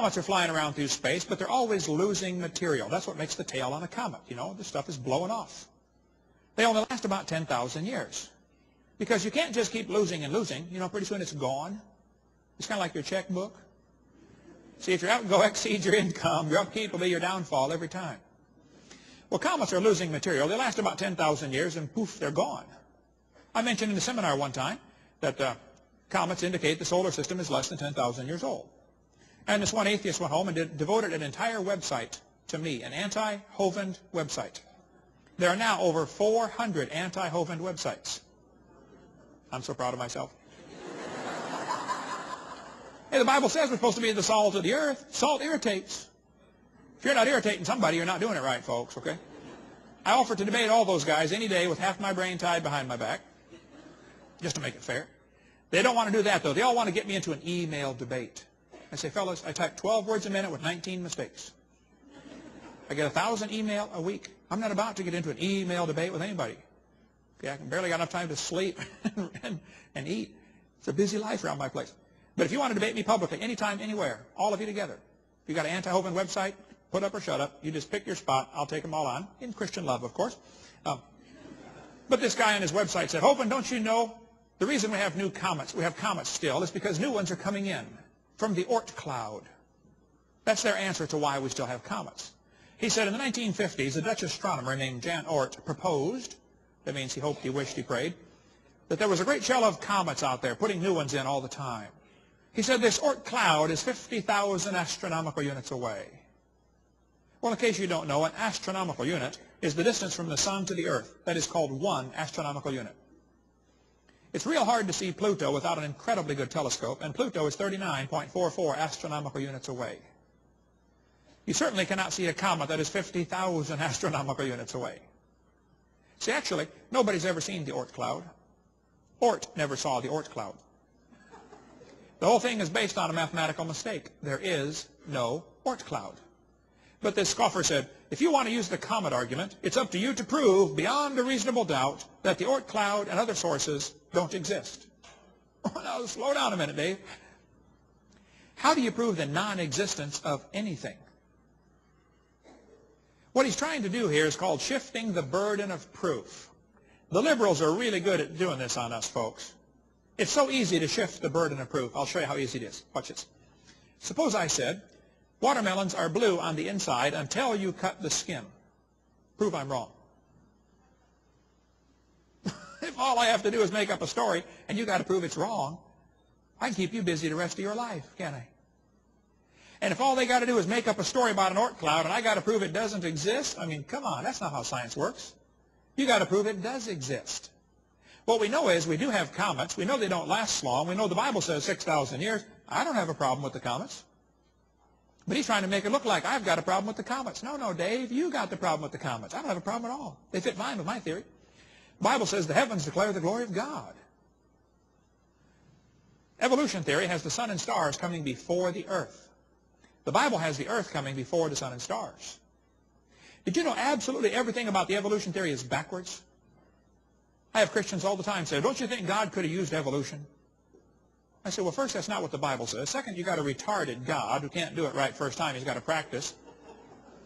Comets are flying around through space, but they're always losing material. That's what makes the tail on a comet. You know, the stuff is blowing off. They only last about 10,000 years. Because you can't just keep losing and losing. You know, pretty soon it's gone. It's kind of like your checkbook. See, if your outgo exceeds your income, your upkeep will be your downfall every time. Well, comets are losing material. They last about 10,000 years, and poof, they're gone. I mentioned in the seminar one time that comets indicate the solar system is less than 10,000 years old. And this one atheist went home and devoted an entire website to me, an anti-Hovind website. There are now over 400 anti-Hovind websites. I'm so proud of myself. Hey, the Bible says we're supposed to be the salt of the earth. Salt irritates. If you're not irritating somebody, you're not doing it right, folks, okay? I offer to debate all those guys any day with half my brain tied behind my back, just to make it fair. They don't want to do that, though. They all want to get me into an email debate. I say, fellas, I type 12 words a minute with 19 mistakes. I get 1,000 email a week. I'm not about to get into an email debate with anybody. Okay, I can barely got enough time to sleep and eat. It's a busy life around my place. But if you want to debate me publicly, anytime, anywhere, all of you together, if you got an anti-Hovind website, put up or shut up. You just pick your spot. I'll take them all on, in Christian love, of course. But this guy on his website said, Hovind, don't you know the reason we have new comets, we have comets still, is because new ones are coming in from the Oort cloud. That's their answer to why we still have comets. He said in the 1950s, a Dutch astronomer named Jan Oort proposed, that means he hoped, he wished, he prayed, that there was a great shell of comets out there putting new ones in all the time. He said this Oort cloud is 50,000 astronomical units away. Well, in case you don't know, an astronomical unit is the distance from the sun to the earth. That is called 1 astronomical unit. It's real hard to see Pluto without an incredibly good telescope, and Pluto is 39.44 astronomical units away. You certainly cannot see a comet that is 50,000 astronomical units away. See, actually, nobody's ever seen the Oort cloud. Oort never saw the Oort cloud. The whole thing is based on a mathematical mistake. There is no Oort cloud. But this scoffer said, if you want to use the comet argument, it's up to you to prove beyond a reasonable doubt that the Oort cloud and other sources don't exist. Now, slow down a minute, Dave. How do you prove the non-existence of anything? What he's trying to do here is called shifting the burden of proof. The liberals are really good at doing this on us, folks. It's so easy to shift the burden of proof. I'll show you how easy it is. Watch this. Suppose I said, watermelons are blue on the inside until you cut the skin. Prove I'm wrong. If all I have to do is make up a story and you got to prove it's wrong, I can keep you busy the rest of your life, can't I? And if all they got to do is make up a story about an Oort cloud and I got to prove it doesn't exist, I mean, come on, that's not how science works. You got to prove it does exist. What we know is we do have comets. We know they don't last long. We know the Bible says 6,000 years. I don't have a problem with the comets. But he's trying to make it look like I've got a problem with the comets. No, no, Dave, you got the problem with the comets. I don't have a problem at all. They fit fine with my theory. The Bible says the heavens declare the glory of God. Evolution theory has the sun and stars coming before the earth. The Bible has the earth coming before the sun and stars. Did you know absolutely everything about the evolution theory is backwards? I have Christians all the time say, don't you think God could have used evolution? I say, well, first, that's not what the Bible says. Second, you got a retarded God who can't do it right first time. He's got to practice.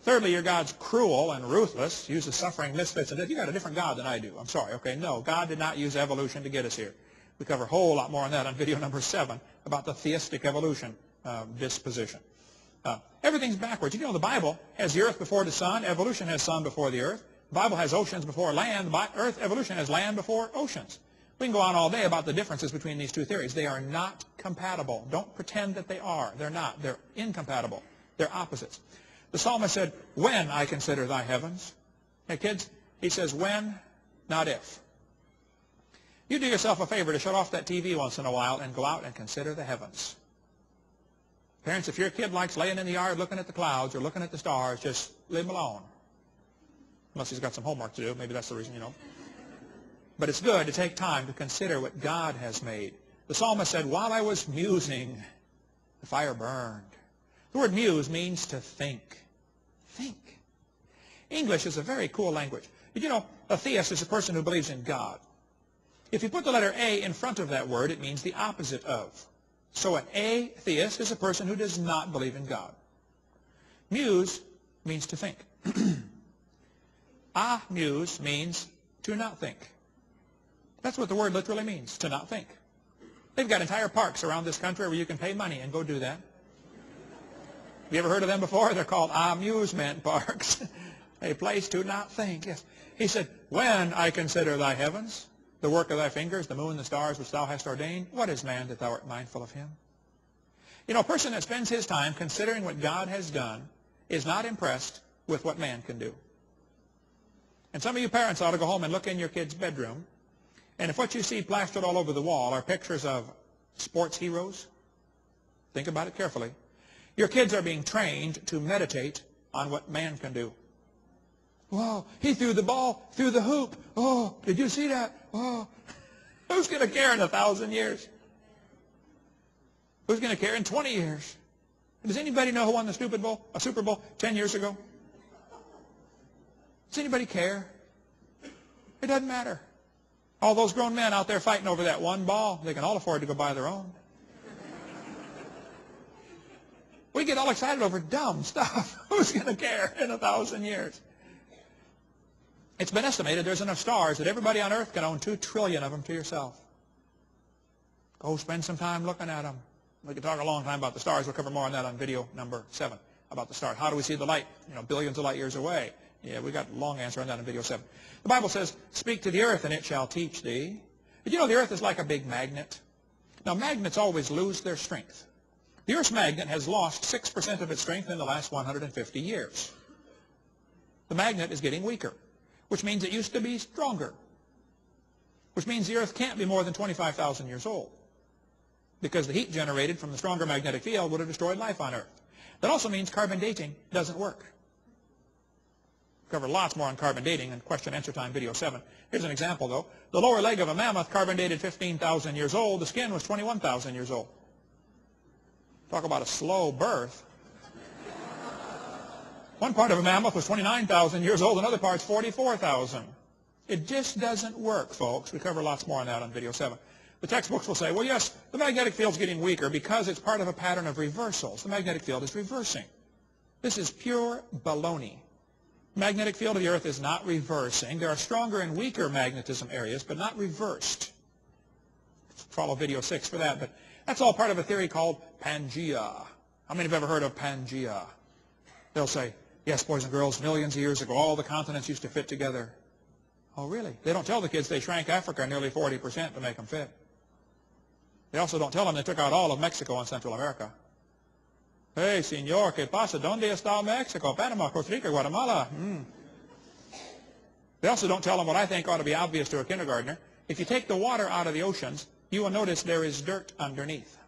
Thirdly, your God's cruel and ruthless, uses suffering, misfits, and death. You got a different God than I do. I'm sorry. Okay, no, God did not use evolution to get us here. We cover a whole lot more on that on video number 7 about the theistic evolution disposition. Everything's backwards. You know, the Bible has the earth before the sun. Evolution has sun before the earth. The Bible has oceans before land. Earth evolution has land before oceans. We can go on all day about the differences between these two theories. They are not compatible. Don't pretend that they are. They're not. They're incompatible. They're opposites. The psalmist said, when I consider thy heavens. Hey, kids, he says when, not if. You do yourself a favor to shut off that TV once in a while and go out and consider the heavens. Parents, if your kid likes laying in the yard looking at the clouds or looking at the stars, just leave him alone. Unless he's got some homework to do. Maybe that's the reason, you know. But it's good to take time to consider what God has made. The psalmist said, while I was musing, the fire burned. The word muse means to think. Think. English is a very cool language. Did you know a theist is a person who believes in God? If you put the letter A in front of that word, it means the opposite of. So an atheist is a person who does not believe in God. Muse means to think. Amuse means to not think. That's what the word literally means, to not think. They've got entire parks around this country where you can pay money and go do that. Have you ever heard of them before? They're called amusement parks. A place to not think. Yes. He said, when I consider thy heavens, the work of thy fingers, the moon, the stars which thou hast ordained, what is man that thou art mindful of him? You know, a person that spends his time considering what God has done is not impressed with what man can do. And some of you parents ought to go home and look in your kid's bedroom, and if what you see plastered all over the wall are pictures of sports heroes, think about it carefully. Your kids are being trained to meditate on what man can do. Whoa, he threw the ball through the hoop. Oh, did you see that? Oh, who's going to care in 1,000 years? Who's going to care in 20 years? Does anybody know who won the Super Bowl 10 years ago? Does anybody care? It doesn't matter. All those grown men out there fighting over that one ball, they can all afford to go buy their own. We get all excited over dumb stuff. Who's going to care in 1,000 years? It's been estimated there's enough stars that everybody on earth can own 2 trillion of them to yourself. Go spend some time looking at them. We could talk a long time about the stars. We'll cover more on that on video number 7 about the stars. How do we see the light? You know, billions of light years away. Yeah, we got a long answer on that in video 7. The Bible says, speak to the earth and it shall teach thee. But you know, the earth is like a big magnet. Now, magnets always lose their strength. The earth's magnet has lost 6% of its strength in the last 150 years. The magnet is getting weaker, which means it used to be stronger, which means the earth can't be more than 25,000 years old, because the heat generated from the stronger magnetic field would have destroyed life on earth. That also means carbon dating doesn't work. Cover lots more on carbon dating in question answer time video 7. Here's an example though. The lower leg of a mammoth carbon dated 15,000 years old. The skin was 21,000 years old. Talk about a slow birth. One part of a mammoth was 29,000 years old. Another part's 44,000. It just doesn't work, folks. We cover lots more on that on video 7. The textbooks will say, well, yes, the magnetic field's getting weaker because it's part of a pattern of reversals. The magnetic field is reversing. This is pure baloney. The magnetic field of the earth is not reversing. There are stronger and weaker magnetism areas, but not reversed. Follow video 6 for that. But that's all part of a theory called Pangea. How many have ever heard of Pangea? They'll say, yes, boys and girls, millions of years ago, all the continents used to fit together. Oh, really? They don't tell the kids they shrank Africa nearly 40% to make them fit. They also don't tell them they took out all of Mexico and Central America. Hey, señor, ¿qué pasa? ¿Dónde está Mexico? Panama, Costa Rica, Guatemala. They also don't tell them what I think ought to be obvious to a kindergartner. If you take the water out of the oceans, you will notice there is dirt underneath.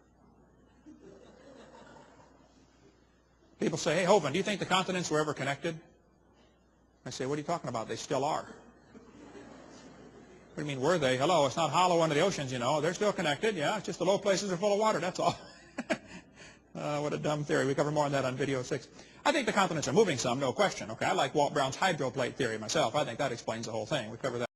People say, hey, Hovind, do you think the continents were ever connected? I say, what are you talking about? They still are. What do you mean, were they? Hello, it's not hollow under the oceans, you know. They're still connected, yeah. It's just the low places are full of water, that's all. What a dumb theory. We cover more on that on video 6. I think the continents are moving some, no question. Okay, I like Walt Brown's hydroplate theory myself. I think that explains the whole thing. We cover that.